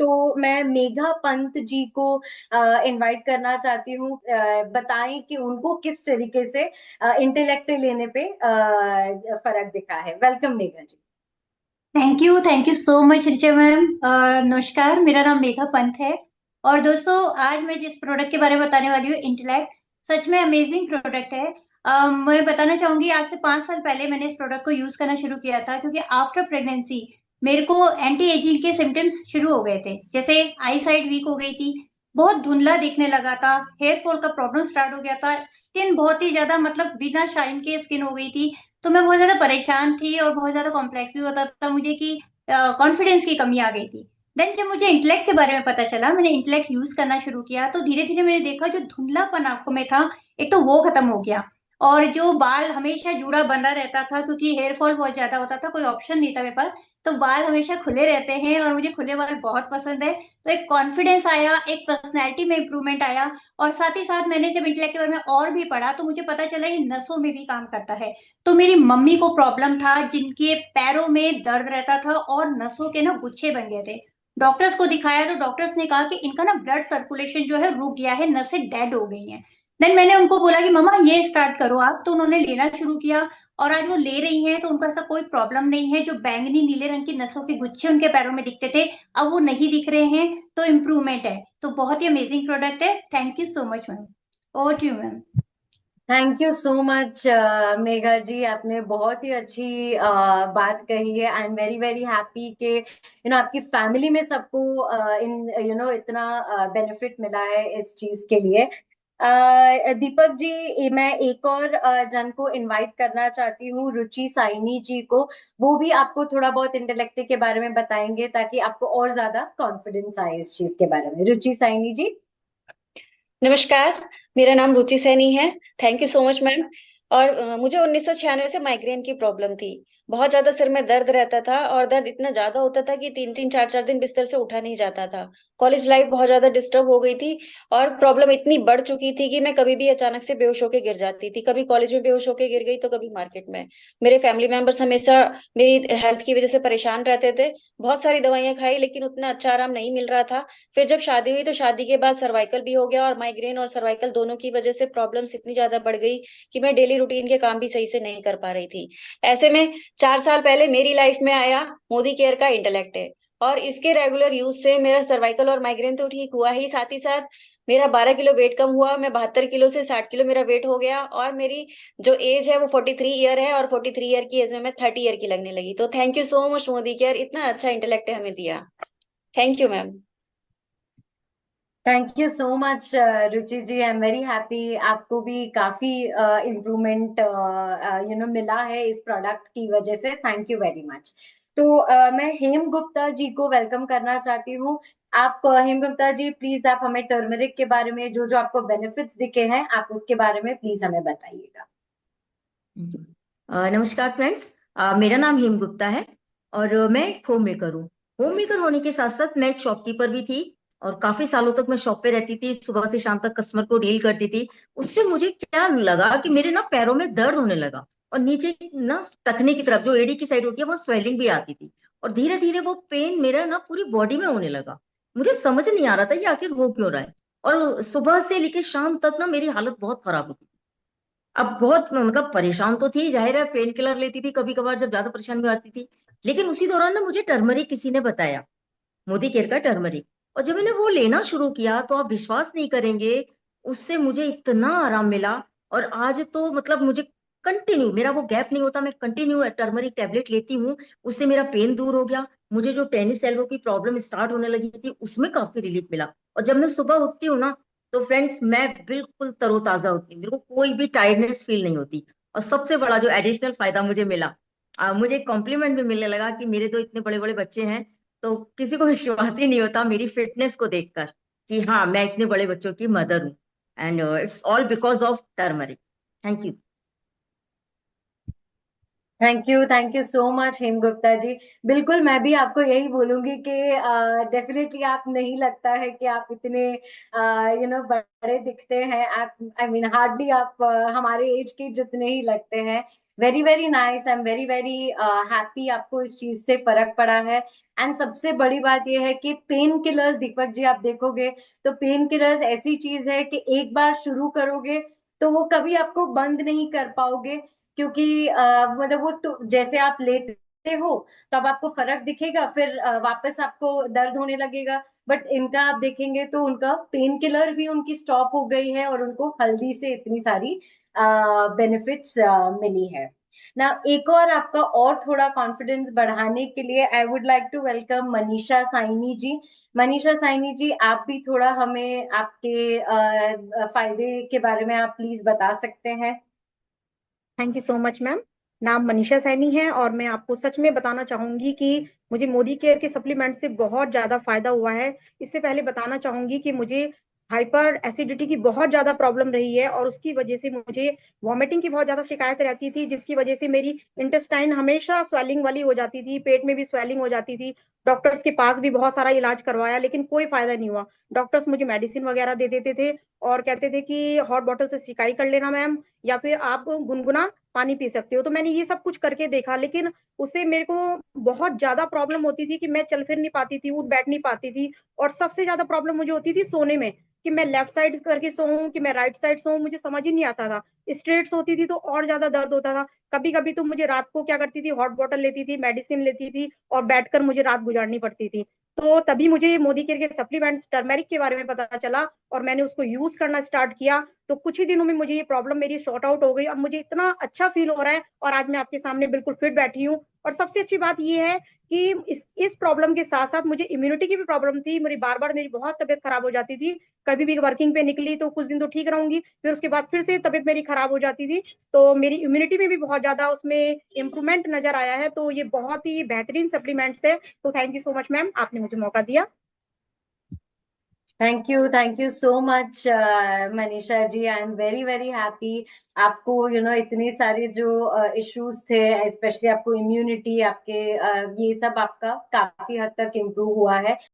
तो मैं मेघा पंत जी को इनवाइट करना चाहती हूँ। बताएं कि उनको किस तरीके से इंटेलेक्ट लेने पे फर्क दिखा है। Welcome Megha ji. Thank you so much Richa ma'am. नमस्कार, मेरा नाम मेघा पंत है। और दोस्तों, आज मैं जिस प्रोडक्ट के बारे में बताने वाली हूँ, इंटेलेक्ट, सच में अमेजिंग प्रोडक्ट है। मैं बताना चाहूंगी, आज से 5 साल पहले मैंने इस प्रोडक्ट को यूज करना शुरू किया था, क्योंकि आफ्टर प्रेगनेंसी मेरे को एंटी एजिंग के सिम्टम्स शुरू हो गए थे। जैसे आई साइड वीक हो गई थी, बहुत धुंधला दिखने लगा था, हेयर फॉल का प्रॉब्लम स्टार्ट हो गया था, स्किन बहुत ही ज्यादा मतलब बिना शाइन के स्किन हो गई थी। तो मैं बहुत ज्यादा परेशान थी और बहुत ज्यादा कॉम्प्लेक्स भी होता था मुझे कि कॉन्फिडेंस की कमी आ गई थी। देन जब मुझे इंटेलेक्ट के बारे में पता चला, मैंने इंटेलेक्ट यूज करना शुरू किया, तो धीरे धीरे मैंने देखा जो धुंधलापन आंखों में था, एक तो वो खत्म हो गया। और जो बाल हमेशा जूड़ा बंधा रहता था, क्योंकि हेयर फॉल बहुत ज्यादा होता था, कोई ऑप्शन नहीं था मेरे पास, तो बाल हमेशा खुले रहते हैं और मुझे खुले बाल बहुत पसंद है। तो एक कॉन्फिडेंस आया, एक पर्सनैलिटी में इंप्रूवमेंट आया। और साथ ही साथ मैंने जब इंटेलेक्ट के बारे में और भी पढ़ा, तो मुझे पता चला ये नसों में भी काम करता है। तो मेरी मम्मी को प्रॉब्लम था, जिनके पैरों में दर्द रहता था और नसों के ना गुच्छे बन गए थे। डॉक्टर्स को दिखाया तो डॉक्टर्स ने कहा कि इनका ना ब्लड सर्कुलेशन जो है रुक गया है, नसें डेड हो गई हैं। देन मैंने उनको बोला कि मम्मा ये स्टार्ट करो आप, तो उन्होंने लेना शुरू किया। और आज वो ले रही हैं, तो उनको ऐसा कोई प्रॉब्लम नहीं है। जो बैंगनी नीले रंग की नसों के गुच्छे उनके पैरों में दिखते थे, अब वो नहीं दिख रहे हैं। तो इम्प्रूवमेंट है, तो बहुत ही अमेजिंग प्रोडक्ट है। Thank you so much ma'am. Over to you ma'am. Thank you so much Megha ji, आपने बहुत ही अच्छी बात कही है। I am very very happy कि आपकी फैमिली में सबको इन इतना बेनिफिट मिला है इस चीज के लिए। दीपक जी, मैं एक और जन को इनवाइट करना चाहती हूँ, रुचि साइनी जी को। वो भी आपको थोड़ा बहुत इंटेलेक्ट के बारे में बताएंगे ताकि आपको और ज्यादा कॉन्फिडेंस आए इस चीज के बारे में। रुचि साइनी जी। नमस्कार। मेरा नाम रुचि सैनी है। Thank you so much ma'am. और मुझे 1996 से माइग्रेन की प्रॉब्लम थी। बहुत ज्यादा सिर में दर्द रहता था और दर्द इतना ज्यादा होता था कि 3-3 4-4 दिन बिस्तर से उठा नहीं जाता था। कॉलेज लाइफ बहुत ज्यादा डिस्टर्ब हो गई थी और प्रॉब्लम इतनी बढ़ चुकी थी कि मैं कभी भी अचानक से बेहोश होकर गिर जाती थी। कभी कॉलेज में बेहोश होकर गिर गई तो कभी मार्केट में। मेरे फैमिली मेंबर्स हमेशा मेरी हेल्थ की वजह से परेशान रहते थे। बहुत सारी दवाइयां खाई लेकिन उतना अच्छा आराम नहीं मिल रहा था। फिर जब शादी हुई तो शादी के बाद सर्वाइकल भी हो गया और माइग्रेन और सर्वाइकल दोनों की वजह से प्रॉब्लम्स इतनी ज्यादा बढ़ गई कि मैं डेली रूटीन के काम भी सही से नहीं कर पा रही थी। ऐसे में 4 साल पहले मेरी लाइफ में आया मोदी केयर का इंटेलेक्ट है। और इसके रेगुलर यूज से मेरा सर्वाइकल और माइग्रेन तो ठीक हुआ ही, साथ ही साथ मेरा 12 किलो वेट कम हुआ। मैं 72 किलो से 60 किलो मेरा वेट हो गया और मेरी जो एज है वो 43 ईयर है और 43 ईयर की एज में मैं 30 ईयर की लगने लगी। तो thank you so much Modicare, इतना अच्छा इंटेलेक्ट हमें दिया। Thank you ma'am. Thank you so much Ruchi ji. I am very happy आपको भी काफी इम्प्रूवमेंट मिला है इस प्रोडक्ट की वजह से। Thank you very much. तो मैं हेम गुप्ता जी को वेलकम करना चाहती हूँ। आप हेम गुप्ता जी, प्लीज आप हमें टर्मरिक के बारे में जो जो आपको बेनिफिट्स दिखे हैं, आप उसके बारे में प्लीज हमें बताइएगा। नमस्कार फ्रेंड्स। मेरा नाम हेम गुप्ता है और मैं एक होम मेकर हूँ। होम मेकर होने के साथ साथ मैं एक शॉपकीपर भी थी और काफी सालों तक मैं शॉप पे रहती थी, सुबह से शाम तक कस्टमर को डील करती थी। उससे मुझे क्या लगा कि मेरे ना पैरों में दर्द होने लगा और नीचे ना टखने की तरफ जो एड़ी की साइड होती है वो स्वेलिंग भी आती थी। और धीरे धीरे वो पेन मेरा ना पूरी बॉडी में होने लगा। मुझे समझ नहीं आ रहा था ये आखिर हो क्यों रहा है। और सुबह से लेकर शाम तक ना मेरी हालत बहुत खराब होती थी। अब बहुत मतलब परेशान तो थी, जाहिर है पेन किलर लेती थी कभी कभार जब ज्यादा परेशानी आती थी। लेकिन उसी दौरान ना मुझे टर्मरिक किसी ने बताया, मोदी केयर का टर्मरिक। और जब मैंने वो लेना शुरू किया तो आप विश्वास नहीं करेंगे, उससे मुझे इतना आराम मिला। और आज तो मतलब मुझे कंटिन्यू, मेरा वो गैप नहीं होता, मैं कंटिन्यू टर्मरिक टेबलेट लेती हूँ। उससे मेरा पेन दूर हो गया। मुझे जो टेनिस एल्बो की प्रॉब्लम स्टार्ट होने लगी थी उसमें काफी रिलीफ मिला। और जब मैं सुबह उठती हूँ ना, तो फ्रेंड्स मैं बिल्कुल तरोताजा होती हूँ, मेरे को कोई भी टायर्डनेस फील नहीं होती। और सबसे बड़ा जो एडिशनल फायदा मुझे मिला, मुझे कॉम्प्लीमेंट भी मिलने लगा कि मेरे तो इतने बड़े बड़े बच्चे हैं, तो किसी को विश्वास ही नहीं होता मेरी फिटनेस को देखकर कि हाँ मैं इतने बड़े बच्चों की मदर हूँ। And it's all because of turmeric. Thank you. Thank you so much Hem Gupta ji. बिल्कुल, मैं भी आपको यही बोलूंगी कि डेफिनेटली आप, नहीं लगता है कि आप इतने बड़े दिखते हैं। आप, आई मीन हार्डली आप हमारे एज के जितने ही लगते हैं। Very very nice, I am very very happy आपको इस चीज से फर्क पड़ा है। एंड सबसे बड़ी बात यह है कि पेन किलर्स, दीपक जी आप देखोगे तो पेन किलर्स ऐसी चीज है कि एक बार शुरू करोगे तो वो कभी आपको बंद नहीं कर पाओगे, क्योंकि मतलब वो तो जैसे आप लेते हो तब आपको फर्क दिखेगा, फिर वापस आपको दर्द होने लगेगा। बट इनका आप देखेंगे तो उनका पेन किलर भी उनकी स्टॉप हो गई है और उनको हल्दी से इतनी सारी बेनिफिट्स मिली है ना। एक और आपका और थोड़ा कॉन्फिडेंस बढ़ाने के लिए I would like to welcome Manisha Saini ji. Manisha Saini ji, आप भी थोड़ा हमें आपके फायदे के बारे में आप प्लीज बता सकते हैं। Thank you so much ma'am. नाम मनीषा सैनी है और मैं आपको सच में बताना चाहूंगी कि मुझे मोदी केयर के सप्लीमेंट से बहुत ज्यादा फायदा हुआ है। इससे पहले बताना चाहूंगी कि मुझे हाइपर एसिडिटी की बहुत ज्यादा प्रॉब्लम रही है और उसकी वजह से मुझे वॉमिटिंग की बहुत ज्यादा शिकायत रहती थी, जिसकी वजह से मेरी इंटेस्टाइन हमेशा स्वेलिंग वाली हो जाती थी, पेट में भी स्वेलिंग हो जाती थी। डॉक्टर्स के पास भी बहुत सारा इलाज करवाया लेकिन कोई फायदा नहीं हुआ। डॉक्टर्स मुझे मेडिसिन वगैरह दे देते थे और कहते थे कि हॉट बॉटल से सिकाई कर लेना मैम, या फिर आप गुनगुना पानी पी सकते हो। तो मैंने ये सब कुछ करके देखा लेकिन उससे मेरे को बहुत ज्यादा प्रॉब्लम होती थी कि मैं चल फिर नहीं पाती थी, उठ बैठ नहीं पाती थी। और सबसे ज्यादा प्रॉब्लम मुझे होती थी सोने में, कि मैं लेफ्ट साइड करके सोऊं कि मैं राइट साइड सोऊं, मुझे समझ ही नहीं आता था। स्ट्रेट सोती थी तो और ज्यादा दर्द होता था। कभी कभी तो मुझे रात को क्या करती थी, हॉट बॉटल लेती थी, मेडिसिन लेती थी और बैठकर मुझे रात गुजारनी पड़ती थी। तो तभी मुझे मोदी केयर के सप्लीमेंट्स टर्मेरिक के बारे में पता चला और मैंने उसको यूज करना स्टार्ट किया। तो कुछ ही दिनों में मुझे ये प्रॉब्लम मेरी सॉर्ट आउट हो गई और मुझे इतना अच्छा फील हो रहा है और आज मैं आपके सामने बिल्कुल फिट बैठी हूँ। और सबसे अच्छी बात ये है कि इस प्रॉब्लम के साथ साथ मुझे इम्यूनिटी की भी प्रॉब्लम थी। मेरी बार बार मेरी बहुत तबियत खराब हो जाती थी। कभी भी वर्किंग पे निकली तो कुछ दिन तो ठीक रहूंगी, फिर उसके बाद फिर से तबियत मेरी खराब हो जाती थी। तो मेरी इम्यूनिटी में भी बहुत ज्यादा उसमें इम्प्रूवमेंट नजर आया है। तो ये बहुत ही बेहतरीन सप्लीमेंट्स है। तो thank you so much ma'am, आपने मुझे मौका दिया। Thank you so much Manisha ji, I am very very happy. आपको इतने सारे जो इश्यूज थे, स्पेशली आपको इम्यूनिटी, आपके ये सब आपका काफी हद तक इम्प्रूव हुआ है।